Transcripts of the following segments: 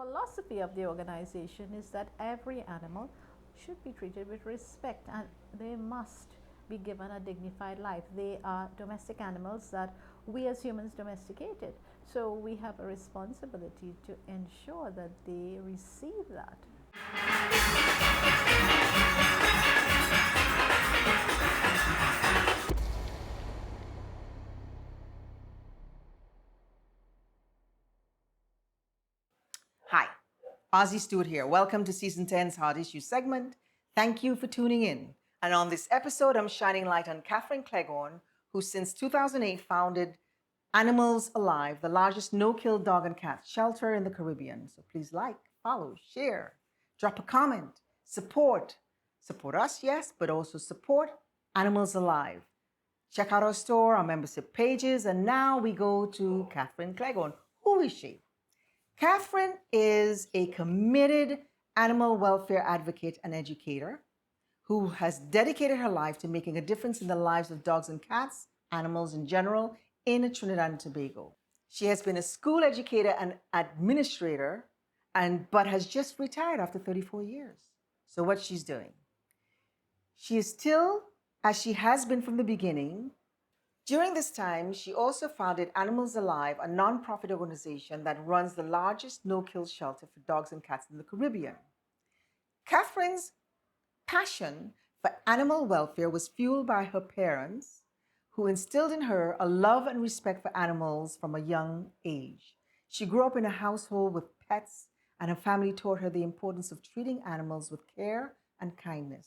philosophy of the organization is that every animal should be treated with respect and they must be given a dignified life. They are domestic animals that we as humans domesticated. So we have a responsibility to ensure that they receive that. Hi, Ozzy Stewart here. Welcome to Season 10's Hard Issues segment. Thank you for tuning in. And on this episode, I'm shining light on KATHRYN CLEGHORN, who since 2008 founded Animals Alive, the largest no-kill dog and cat shelter in the Caribbean. So please like, follow, share, drop a comment, support. Support us, yes, but also support Animals Alive. Check out our store, our membership pages, and now we go to KATHRYN CLEGHORN. Who is she? KATHRYN is a committed animal welfare advocate and educator who has dedicated her life to making a difference in the lives of dogs and cats, animals in general, in Trinidad and Tobago. She has been a school educator and administrator, but has just retired after 34 years. So what she's doing? She is still, as she has been from the beginning. During this time, she also founded Animals Alive, a nonprofit organization that runs the largest no-kill shelter for dogs and cats in the Caribbean. KATHRYN's passion for animal welfare was fueled by her parents, who instilled in her a love and respect for animals from a young age. She grew up in a household with pets, and her family taught her the importance of treating animals with care and kindness.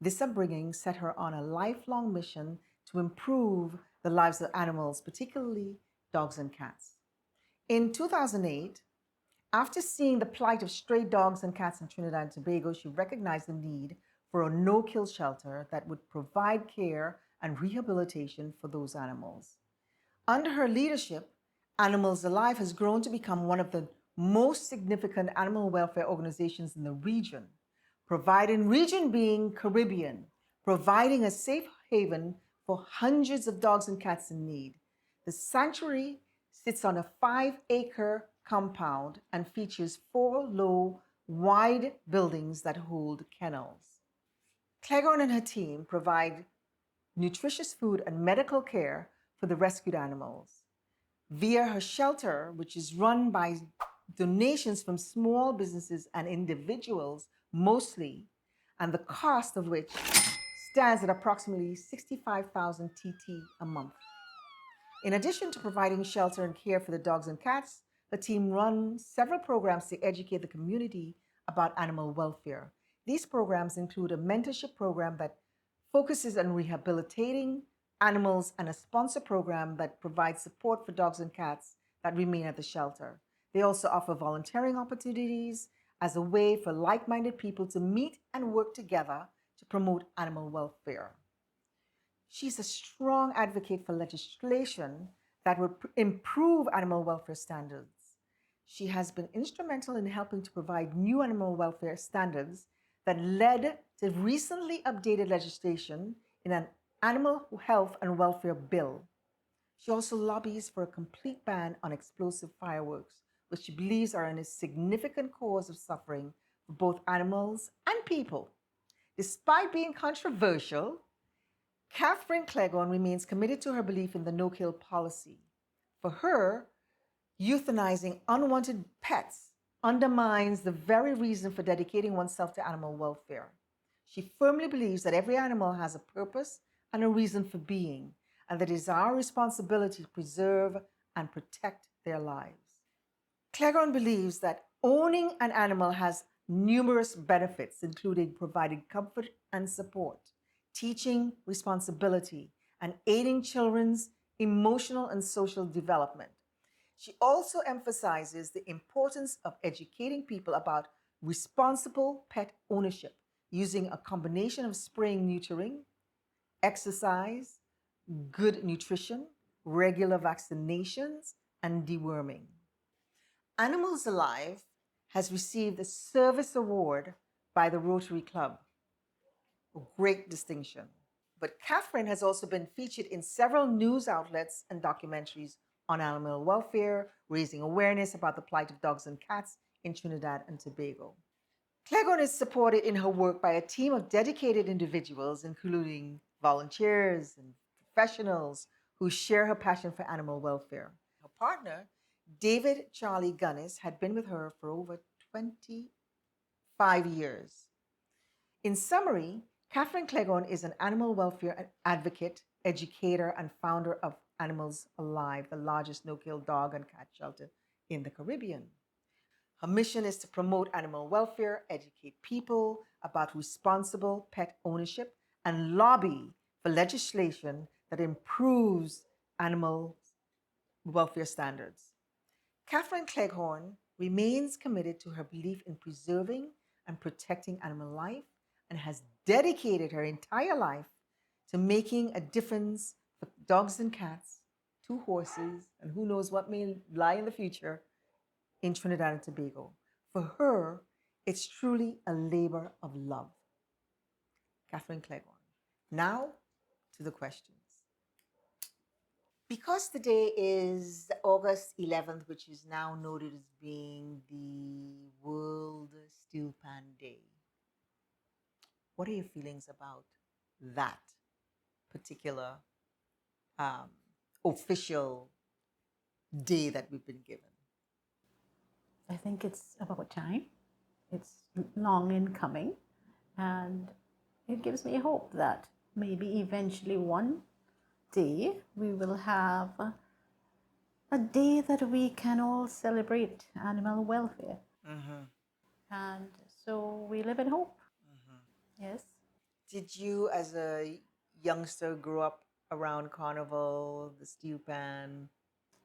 This upbringing set her on a lifelong mission to improve the lives of animals, particularly dogs and cats. In 2008, after seeing the plight of stray dogs and cats in Trinidad and Tobago, she recognized the need for a no-kill shelter that would provide care and rehabilitation for those animals. Under her leadership, Animals Alive has grown to become one of the most significant animal welfare organizations in the region, region being Caribbean, providing a safe haven for hundreds of dogs and cats in need. The sanctuary sits on a 5-acre compound and features 4 low, wide buildings that hold kennels. CLEGHORN and her team provide nutritious food and medical care for the rescued animals. Via her shelter, which is run by donations from small businesses and individuals mostly, and the cost of which stands at approximately 65,000 TT a month. In addition to providing shelter and care for the dogs and cats, the team runs several programs to educate the community about animal welfare. These programs include a mentorship program that focuses on rehabilitating animals and a sponsor program that provides support for dogs and cats that remain at the shelter. They also offer volunteering opportunities as a way for like-minded people to meet and work together to promote animal welfare. She's a strong advocate for legislation that would improve animal welfare standards. She has been instrumental in helping to provide new animal welfare standards that led to recently updated legislation in an animal health and welfare bill. She also lobbies for a complete ban on explosive fireworks, which she believes are a significant cause of suffering for both animals and people. Despite being controversial, KATHRYN CLEGHORN remains committed to her belief in the no-kill policy. For her, euthanizing unwanted pets undermines the very reason for dedicating oneself to animal welfare. She firmly believes that every animal has a purpose and a reason for being, and that it is our responsibility to preserve and protect their lives. CLEGHORN believes that owning an animal has numerous benefits, including providing comfort and support, teaching responsibility, and aiding children's emotional and social development. She also emphasizes the importance of educating people about responsible pet ownership using a combination of spraying, neutering, exercise, good nutrition, regular vaccinations, and deworming. Animals Alive has received the Service Award by the Rotary Club, a great distinction. But KATHRYN has also been featured in several news outlets and documentaries on animal welfare, raising awareness about the plight of dogs and cats in Trinidad and Tobago. Cleghorn is supported in her work by a team of dedicated individuals, including volunteers and professionals who share her passion for animal welfare. Her partner, David Charlie Gunnis, had been with her for over 25 years. In summary, KATHRYN CLEGHORN is an animal welfare advocate, educator, and founder of Animals Alive, the largest no-kill dog and cat shelter in the Caribbean. Her mission is to promote animal welfare, educate people about responsible pet ownership, and lobby for legislation that improves animal welfare standards. KATHRYN CLEGHORN remains committed to her belief in preserving and protecting animal life and has dedicated her entire life to making a difference for dogs and cats, 2 horses, and who knows what may lie in the future in Trinidad and Tobago. For her, it's truly a labor of love. KATHRYN CLEGHORN. Now to the questions. Because today is August 11th, which is now noted as being the World Steel Pan Day, what are your feelings about that particular official day that we've been given? I think it's about time. It's long in coming, and it gives me hope that maybe eventually one day we will have a day that we can all celebrate animal welfare. And so we live in hope. Yes. Did you, as a youngster, grow up around Carnival, the Steel Pan?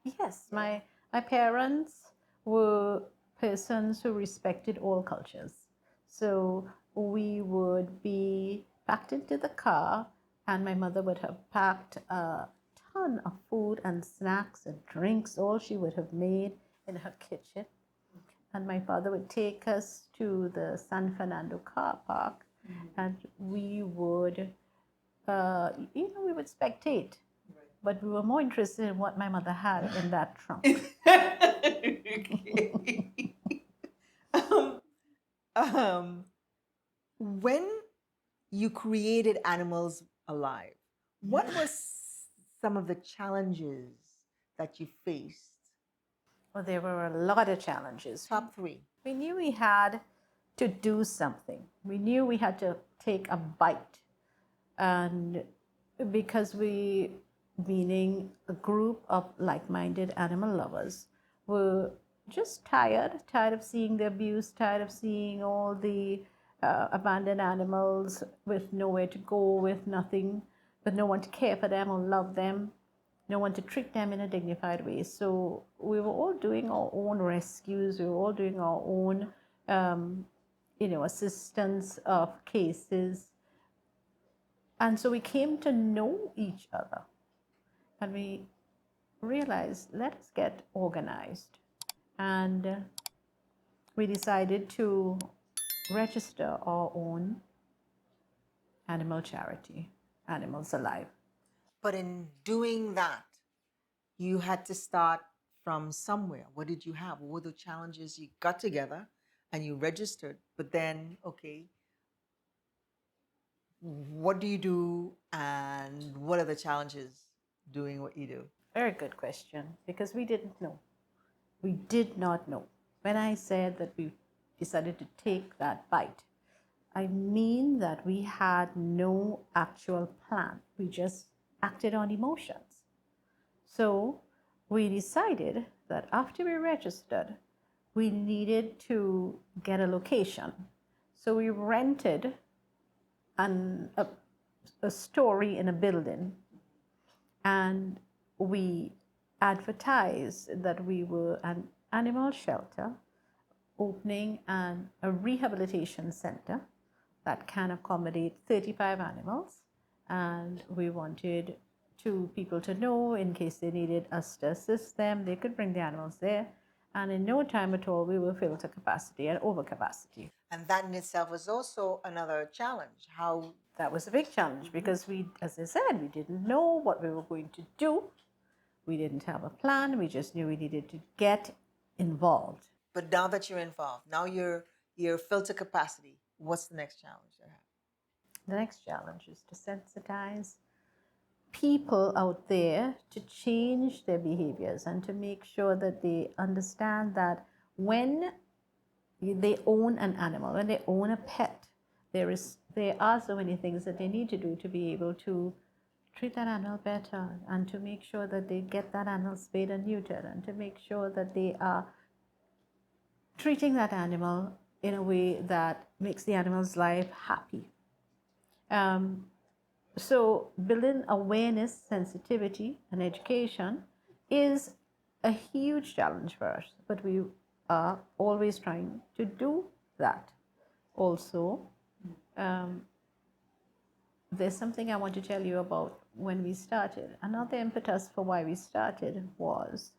Yes, my parents were persons who respected all cultures. So we would be packed into the car, and my mother would have packed a ton of food and snacks and drinks, all she would have made in her kitchen. And my father would take us to the San Fernando car park, and we would, we would spectate. But we were more interested in what my mother had in that trunk. When you created Animals Alive, what were some of the challenges that you faced? Well, there were a lot of challenges. Top 3. We knew we had to do something. We knew we had to take a bite. And because we, meaning a group of like-minded animal lovers, were just tired of seeing the abuse, tired of seeing all the abandoned animals with nowhere to go, with nothing, with no one to care for them or love them, no one to treat them in a dignified way. So we were all doing our own rescues. We were all doing our own, assistance of cases. And so we came to know each other. And we realized, let us get organized. And we decided to register our own animal charity, Animals Alive. But in doing that, you had to start from somewhere. What did you have? What were the challenges? You got together and you registered, but then, okay, what do you do and what are the challenges doing what you do? Very good question, because we didn't know. We did not know. When I said that we decided to take that bite, I mean that we had no actual plan. We just acted on emotions. So we decided that after we registered, we needed to get a location. So we rented a story in a building, and we advertised that we were an animal shelter opening a rehabilitation center that can accommodate 35 animals, and we wanted people to know, in case they needed us to assist them, they could bring the animals there, and in no time at all we were filled to capacity and over capacity. And that in itself was also another challenge. How? That was a big challenge, because we, as I said, we didn't know what we were going to do. We didn't have a plan. We just knew we needed to get involved. But now that you're involved, now you're filled to capacity. What's the next challenge you have? The next challenge is to sensitize people out there to change their behaviors and to make sure that they understand that when they own an animal, when they own a pet, there are so many things that they need to do to be able to treat that animal better, and to make sure that they get that animal spayed and neutered, and to make sure that they are treating that animal in a way that makes the animal's life happy. So building awareness, sensitivity, and education is a huge challenge for us, but we are always trying to do that. Also, there's something I want to tell you about when we started. Another impetus for why we started was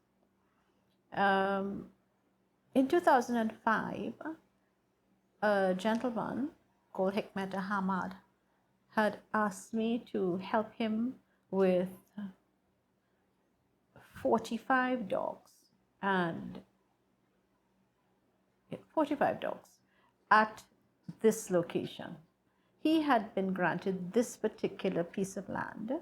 in 2005, a gentleman called Hikmet Ahmad had asked me to help him with 45 dogs and 45 dogs at this location. He had been granted this particular piece of land,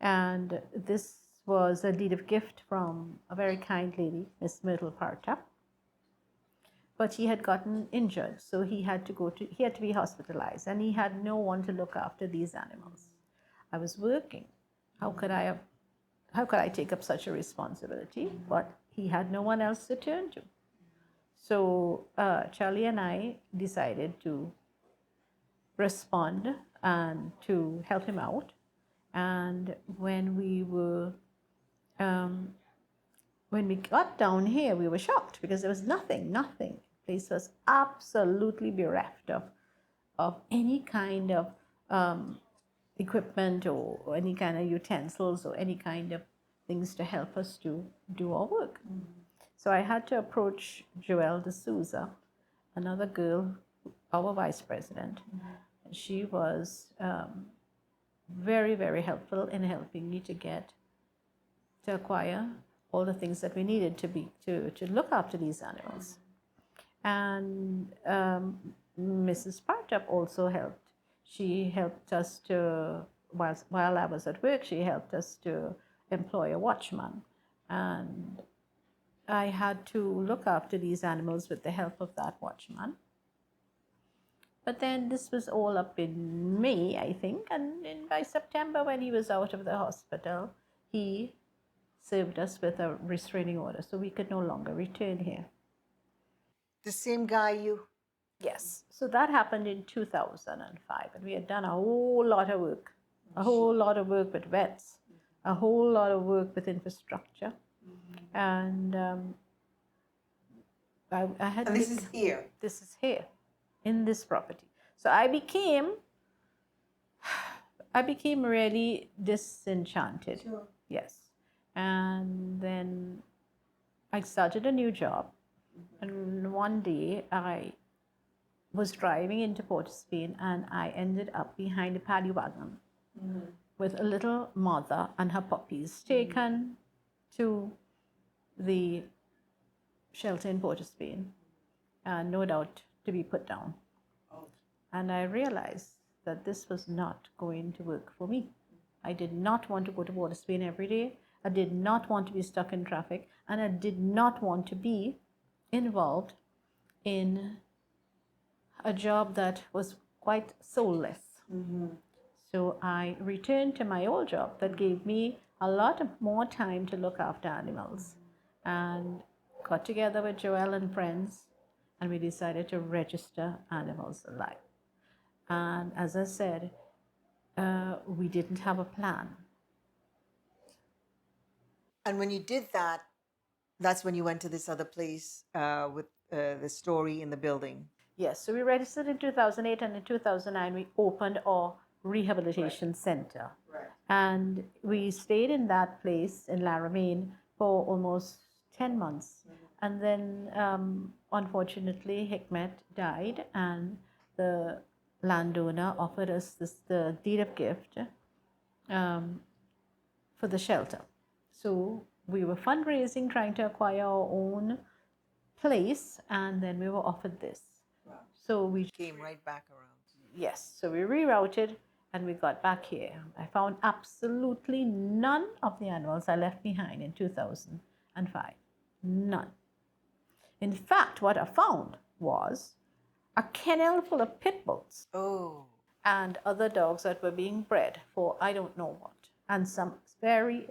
and this was a deed of gift from a very kind lady, Miss Myrtle Parta. But he had gotten injured, so he had to be hospitalized, and he had no one to look after these animals. I was working. How could I take up such a responsibility? But he had no one else to turn to. So Charlie and I decided to respond and to help him out. And when we got down here, we were shocked because there was nothing. The place was absolutely bereft of any kind of equipment or any kind of utensils or any kind of things to help us to do our work. So I had to approach Joelle D'Souza, another girl, our vice president. She was very, very helpful in helping me to acquire all the things that we needed to look after these animals. And Mrs. Partap also helped. She helped us to, while I was at work, she helped us to employ a watchman. And I had to look after these animals with the help of that watchman. But then this was all up in May, I think, and by September, when he was out of the hospital, he served us with a restraining order, so we could no longer return here. The same guy you? Yes. So that happened in 2005, and we had done a whole lot of work, with vets, a whole lot of work with infrastructure, and I had. And this is here. This is here, in this property. So I became really disenchanted. Sure. Yes. And then I started a new job. And one day I was driving into Port of Spain, and I ended up behind a paddy wagon with a little mother and her puppies taken to the shelter in Port of Spain, and no doubt to be put down. And I realized that this was not going to work for me. I did not want to go to Port of Spain every day. I did not want to be stuck in traffic, and I did not want to be involved in a job that was quite soulless. So I returned to my old job that gave me a lot more time to look after animals, and got together with Joelle and friends, and we decided to register animals alive. And as I said, we didn't have a plan. And when you did that, that's when you went to this other place with the story in the building. Yes, so we registered in 2008, and in 2009 we opened our rehabilitation center. Right. And we stayed in that place in Laramine for almost 10 months. And then, unfortunately, Hikmet died, and the landowner offered us the deed of gift for the shelter. So we were fundraising, trying to acquire our own place, and then we were offered this. Wow. So we Came right back around. Yes, so we rerouted and we got back here. I found absolutely none of the animals I left behind in 2005. None. In fact, what I found was a kennel full of pit bulls Oh. and other dogs that were being bred for I don't know what, and some very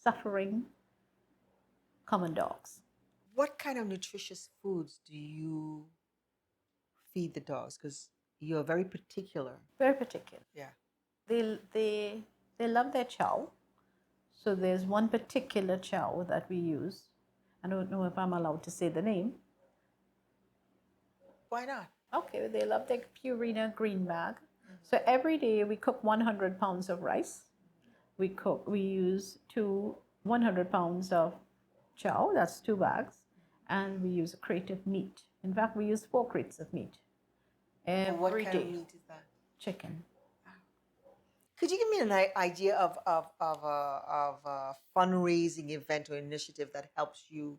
suffering common dogs. What kind of nutritious foods do you feed the dogs? Because you're very particular. Very particular. Yeah. They love their chow. So there's one particular chow that we use. I don't know if I'm allowed to say the name. Why not? Okay, they love their Purina green bag. So every day we cook 100 pounds of rice. We use 100 pounds of chow, that's 2 bags, and we use a crate of meat. In fact, we use 4 crates of meat every What kind day. of meat is that? Chicken. Could you give me an idea of a fundraising event or initiative that helps you?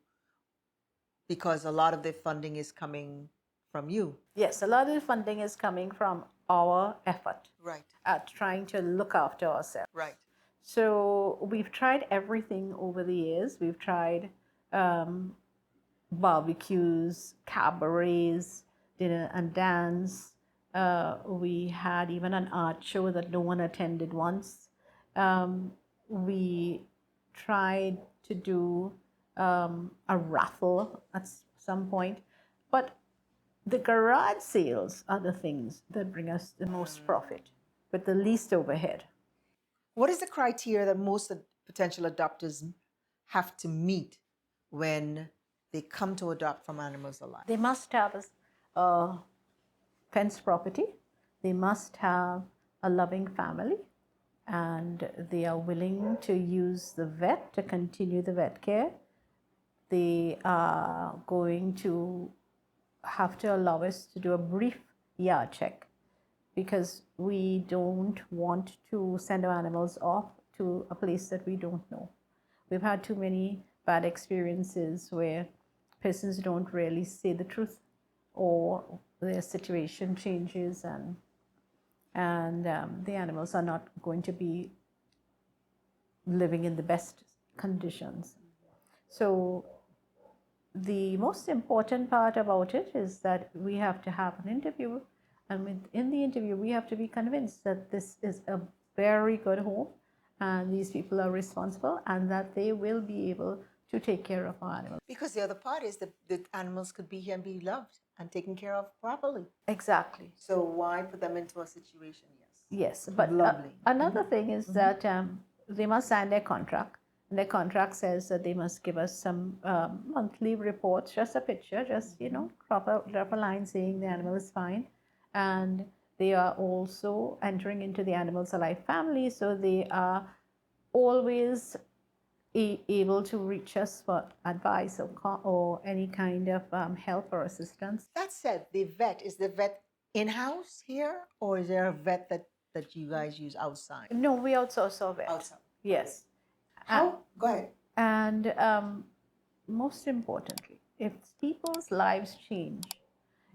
Because a lot of the funding is coming from you. Yes, a lot of the funding is coming from our effort Right. at trying to look after ourselves. Right. So we've tried everything over the years. We've tried barbecues, cabarets, dinner and dance. We had even an art show that no one attended once. We tried to do a raffle at some point. But the garage sales are the things that bring us the most profit, but the least overhead. What is the criteria that most potential adopters have to meet when they come to adopt from Animals Alive? They must have a fenced property. They must have a loving family, and they are willing to use the vet to continue the vet care. They are going to have to allow us to do a brief yard check, because we don't want to send our animals off to a place that we don't know. We've had too many bad experiences where persons don't really say the truth, or their situation changes and the animals are not going to be living in the best conditions. So the most important part about it is that we have to have an interview, and within the interview we have to be convinced that this is a very good home and these people are responsible and that they will be able to take care of our animals. Because the other part is that the animals could be here and be loved and taken care of properly. Exactly. So why put them into a situation? Yes, but another thing is that they must sign their contract. And their contract says that they must give us some monthly reports, just a picture, just, drop a line saying the animal is fine. And they are also entering into the Animals Alive family, so they are always able to reach us for advice or any kind of help or assistance. That said, is the vet in-house here, or is there a vet that you guys use outside? No, we outsource our vet. Outside. Yes. How? Go ahead. And most importantly, if people's lives change,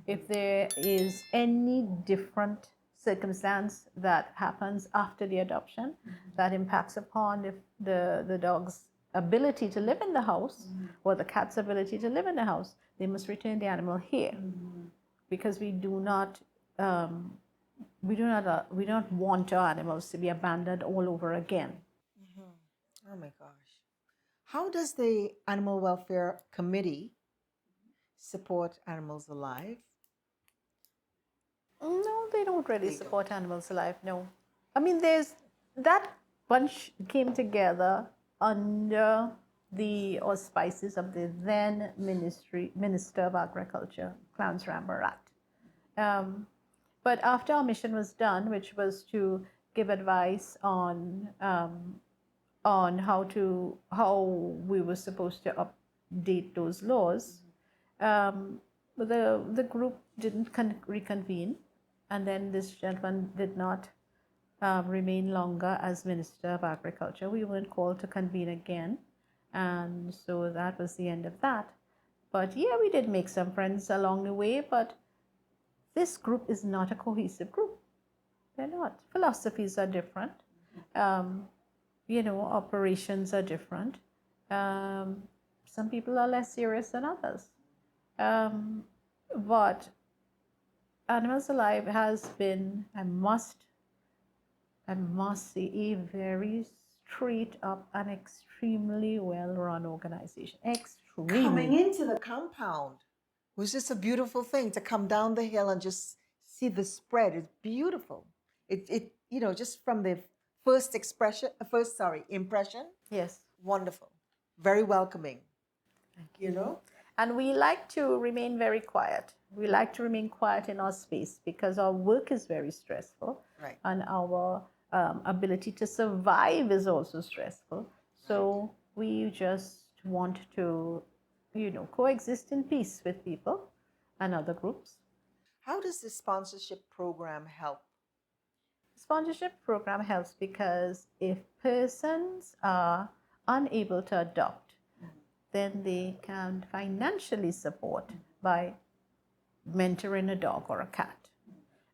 if there is any different circumstance that happens after the adoption that impacts upon the dog's ability to live in the house or the cat's ability to live in the house, they must return the animal here, because we don't want our animals to be abandoned all over again. Oh my gosh. How does the Animal Welfare Committee support Animals Alive? No, they don't really support Animals Alive, no. I mean, that bunch came together under the auspices of the then Minister of Agriculture, Clarence Rambarat. But after our mission was done, which was to give advice on how we were supposed to update those laws, the group didn't reconvene, and then this gentleman did not remain longer as Minister of Agriculture. We weren't called to convene again, and so that was the end of that. But yeah, we did make some friends along the way, but this group is not a cohesive group. They're not. Philosophies are different. Operations are different. Some people are less serious than others. But Animals Alive has been, I must say, a very straight up and extremely well run organization. Extremely. Coming into the compound was just a beautiful thing to come down the hill and just see the spread. It's beautiful. It just from the impression. Yes. Wonderful. Very welcoming. Thank you. And we like to remain very quiet. We like to remain quiet in our space because our work is very stressful. Right. And our ability to survive is also stressful. So we just want to, coexist in peace with people and other groups. How does the sponsorship program help? Sponsorship program helps because if persons are unable to adopt, then they can financially support by mentoring a dog or a cat.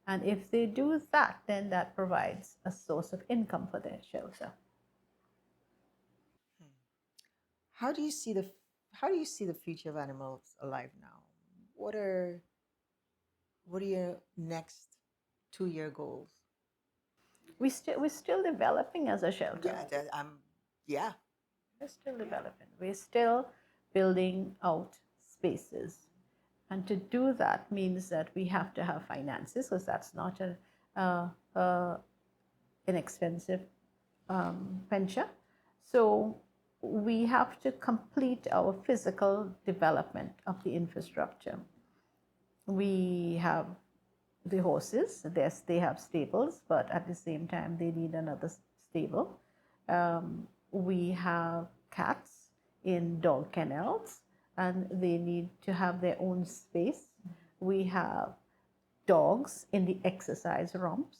And if they do that, then that provides a source of income for their shelter. How do you see the future of Animals Alive now? What are your next 2-year goals? We're still developing as a shelter. Yeah. We're still developing. We're still building out spaces. And to do that means that we have to have finances, because that's not an inexpensive venture. So we have to complete our physical development of the infrastructure. We have the horses. Yes, they have stables, but at the same time, they need another stable. We have cats in dog kennels, and they need to have their own space. We have dogs in the exercise rumps.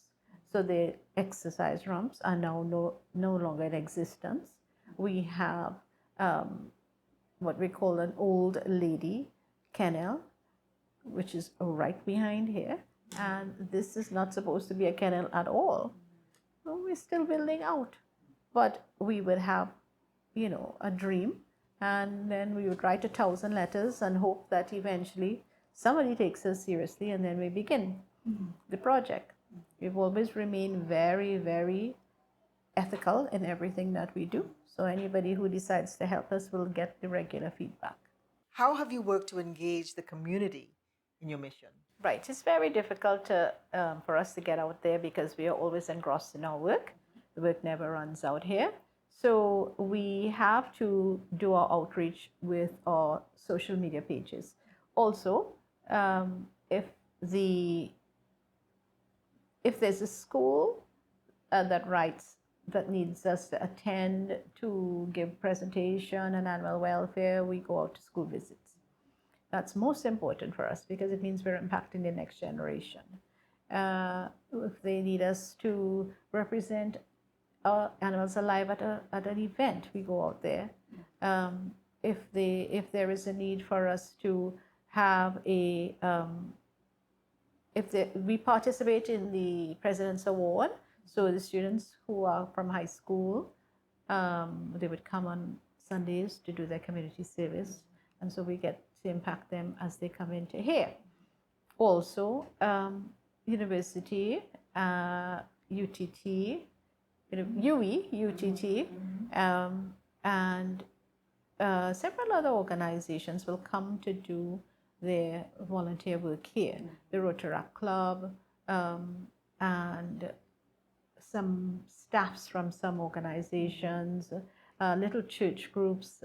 So the exercise rumps are now no longer in existence. We have what we call an old lady kennel, which is right behind here. And this is not supposed to be a kennel at all. So we're still building out. But we would have, a dream, and then we would write 1,000 letters and hope that eventually somebody takes us seriously, and then we begin the project. We've always remained very, very ethical in everything that we do. So anybody who decides to help us will get the regular feedback. How have you worked to engage the community in your mission? Right. It's very difficult for us to get out there because we are always engrossed in our work. The work never runs out here. So we have to do our outreach with our social media pages. Also, if there's a school that needs us to attend to give presentation on animal welfare, we go out to school visits. That's most important for us because it means we're impacting the next generation. If they need us to represent Animals Alive at an event, we go out there. If there is a need for us to have we participate in the President's Award. So the students who are from high school, they would come on Sundays to do their community service, and so we get to impact them as they come into here. Also, university, UTT, UE, UTT, and several other organizations will come to do their volunteer work here. The Rotaract Club, and some staffs from some organizations, little church groups,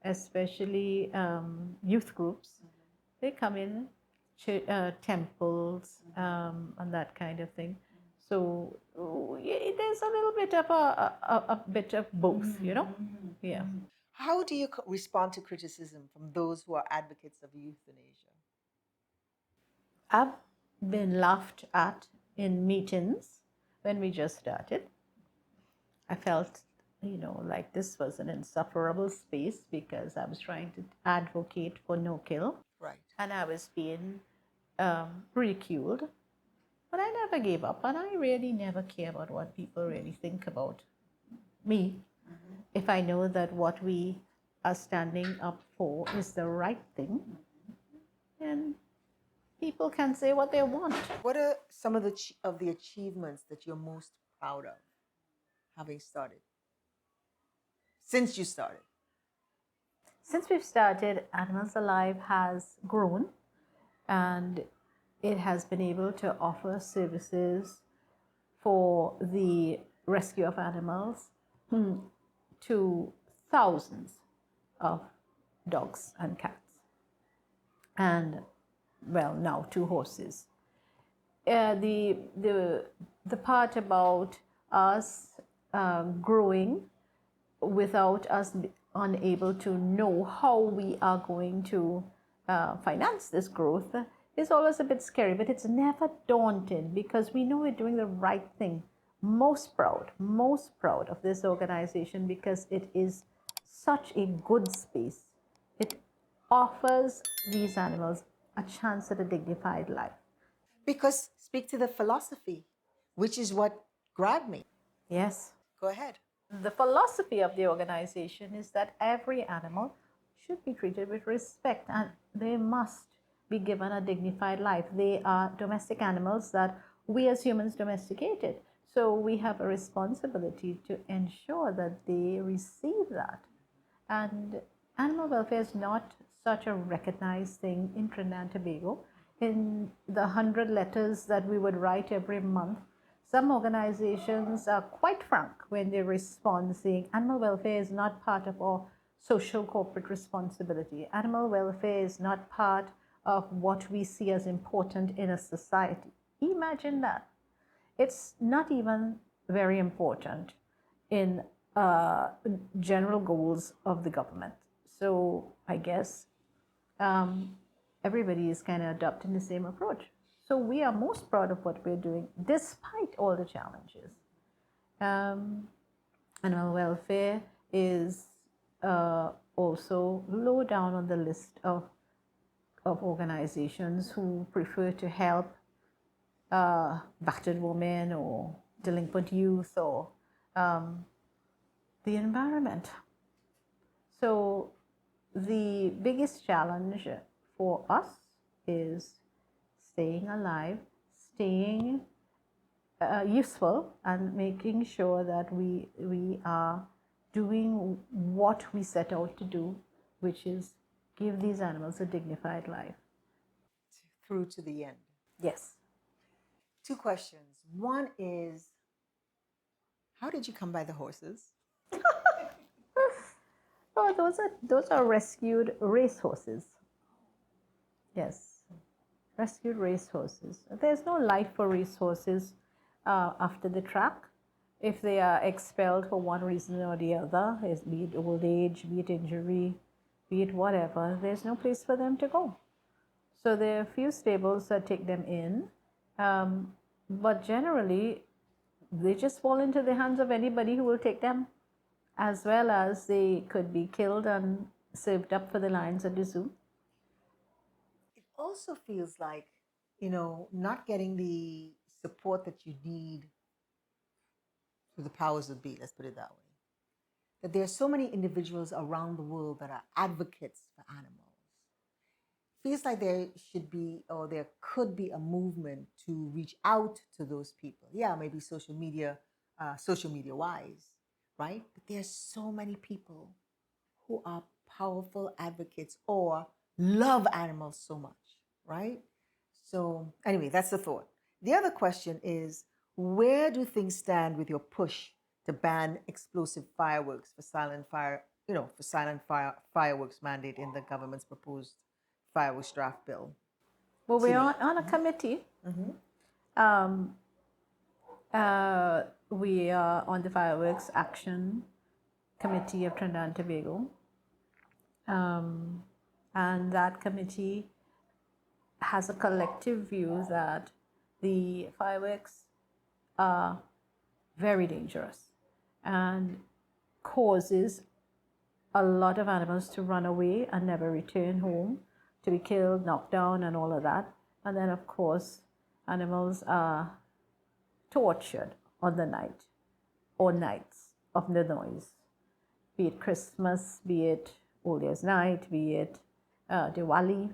especially youth groups. They come in, temples, and that kind of thing. So there's a little bit of a bit of both, Yeah. How do you respond to criticism from those who are advocates of euthanasia? I've been laughed at in meetings when we just started. I felt like this was an insufferable space because I was trying to advocate for no kill. Right. And I was being ridiculed. But I never gave up, and I really never care about what people really think about me. If I know that what we are standing up for is the right thing, then people can say what they want. What are some of the achievements that you're most proud of having started since you started? Since we've started, Animals Alive has grown, and it has been able to offer services for the rescue of animals to thousands of dogs and cats, and well, now 2 horses. The part about us growing without us unable to know how we are going to finance this growth is always a bit scary, but it's never daunting because we know we're doing the right thing. Most proud of this organization because it is such a good space. It offers these animals a chance at a dignified life. Because speak to the philosophy, which is what grabbed me. Yes. Go ahead. The philosophy of the organization is that every animal should be treated with respect and they must be given a dignified life. They are domestic animals that we as humans domesticated. So we have a responsibility to ensure that they receive that. And animal welfare is not such a recognized thing in Trinidad and Tobago. In the 100 letters that we would write every month, some organizations are quite frank when they respond saying animal welfare is not part of our social corporate responsibility. Animal welfare is not part of what we see as important in a society. Imagine that. It's not even very important in general goals of the government. So I guess everybody is kind of adopting the same approach. So we are most proud of what we're doing despite all the challenges. Animal welfare is also low down on the list of organizations who prefer to help battered women or delinquent youth or the environment. So the biggest challenge for us is staying alive, staying useful, and making sure that we are doing what we set out to do, which is give these animals a dignified life. Through to the end. Yes. 2 questions. One is, how did you come by the horses? Oh, those are rescued racehorses. Yes, rescued racehorses. There's no life for racehorses after the track. If they are expelled for one reason or the other, be it old age, be it injury, be it whatever, there's no place for them to go. So there are a few stables that take them in, but generally they just fall into the hands of anybody who will take them, as well as they could be killed and served up for the lions at the zoo. It also feels like, not getting the support that you need through the powers that be, let's put it that way. That there are so many individuals around the world that are advocates for animals. Feels like there should be, or there could be, a movement to reach out to those people. Yeah, maybe social media wise, right? But there's so many people who are powerful advocates or love animals so much, right? So anyway, that's the thought. The other question is, where do things stand with your push to ban explosive fireworks for fireworks mandate in the government's proposed fireworks draft bill? Well, we're on a committee. We are on the Fireworks Action Committee of Trinidad and Tobago. And that committee has a collective view that the fireworks are very dangerous. And causes a lot of animals to run away and never return home, to be killed, knocked down, and all of that. And then, of course, animals are tortured on the night or nights of the noise, be it Christmas, be it Old Year's Night, be it Diwali,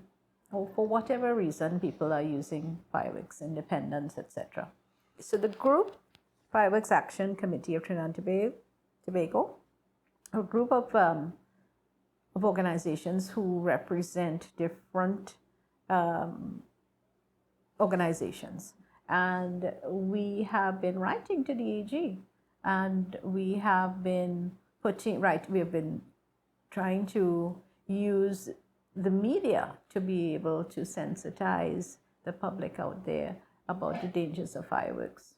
or for whatever reason people are using fireworks, Independence, etc. So the group Fireworks Action Committee of Trinidad and Tobago, a group of organizations who represent different organizations. And we have been writing to the AG, and we have been we've been trying to use the media to be able to sensitize the public out there about the dangers of fireworks.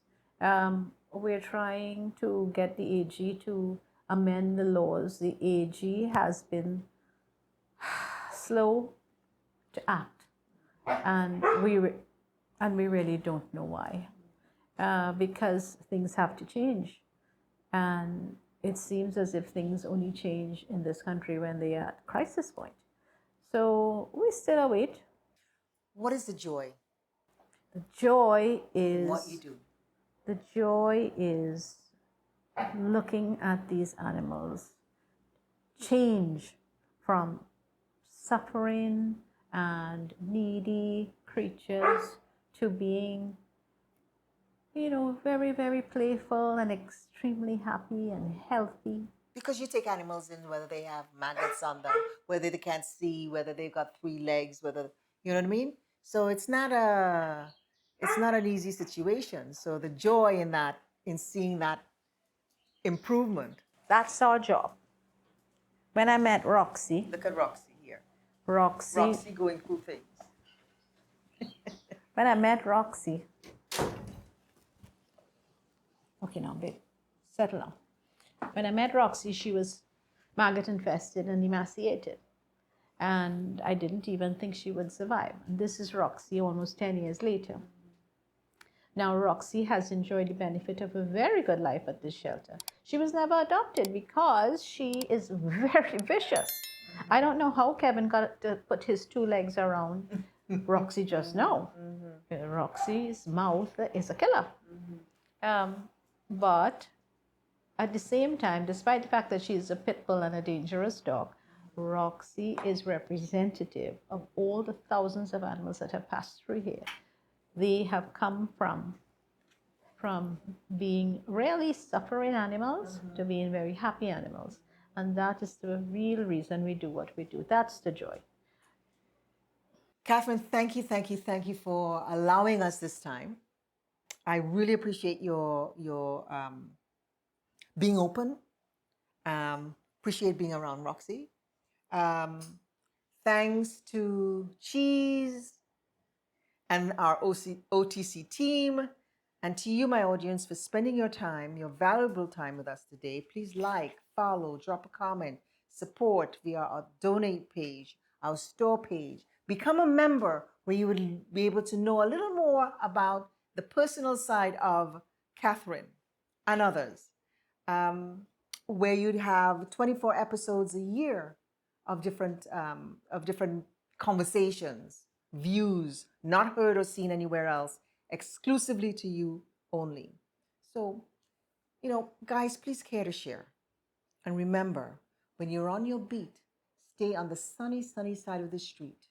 We're trying to get the AG to amend the laws. The AG has been slow to act, and we really don't know why, because things have to change, and it seems as if things only change in this country when they are at crisis point. So we still await. What is the joy? The joy is What you do. The joy is looking at these animals change from suffering and needy creatures to being, very, very playful and extremely happy and healthy. Because you take animals in, whether they have maggots on them, whether they can't see, whether they've got 3 legs, whether, you know what I mean? So it's not an easy situation. So the joy in seeing that improvement. That's our job. When I met Roxy. Look at Roxy here. Roxy going through things. When I met Roxy. Okay, now, babe, settle down. When I met Roxy, she was maggot infested and emaciated. And I didn't even think she would survive. And this is Roxy almost 10 years later. Now, Roxy has enjoyed the benefit of a very good life at this shelter. She was never adopted because she is very vicious. I don't know how Kevin got to put his 2 legs around Roxy just now. Roxy's mouth is a killer. But at the same time, despite the fact that she is a pit bull and a dangerous dog, Roxy is representative of all the thousands of animals that have passed through here. They have come from being really suffering animals to being very happy animals. And that is the real reason we do what we do. That's the joy. Kathryn, thank you for allowing us this time. I really appreciate your being open. Appreciate being around Roxy. Thanks to Cheese and our OTC team, and to you, my audience, for spending your time, your valuable time with us today. Please like, follow, drop a comment, support via our donate page, our store page. Become a member where you would be able to know a little more about the personal side of Kathryn and others, where you'd have 24 episodes a year of different conversations, views, not heard or seen anywhere else, exclusively to you only. So, guys, please care to share. And remember, when you're on your beat, stay on the sunny side of the street.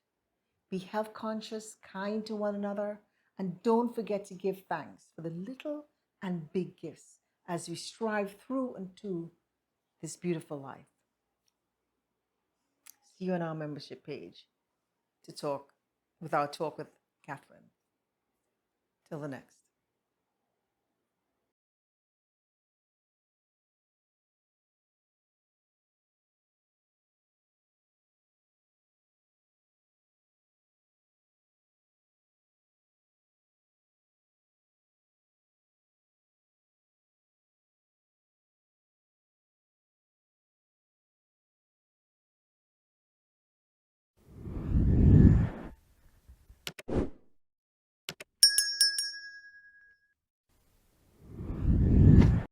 Be health conscious, kind to one another, and don't forget to give thanks for the little and big gifts as we strive through and to this beautiful life. See you on our membership page to talk with Kathryn. Till the next.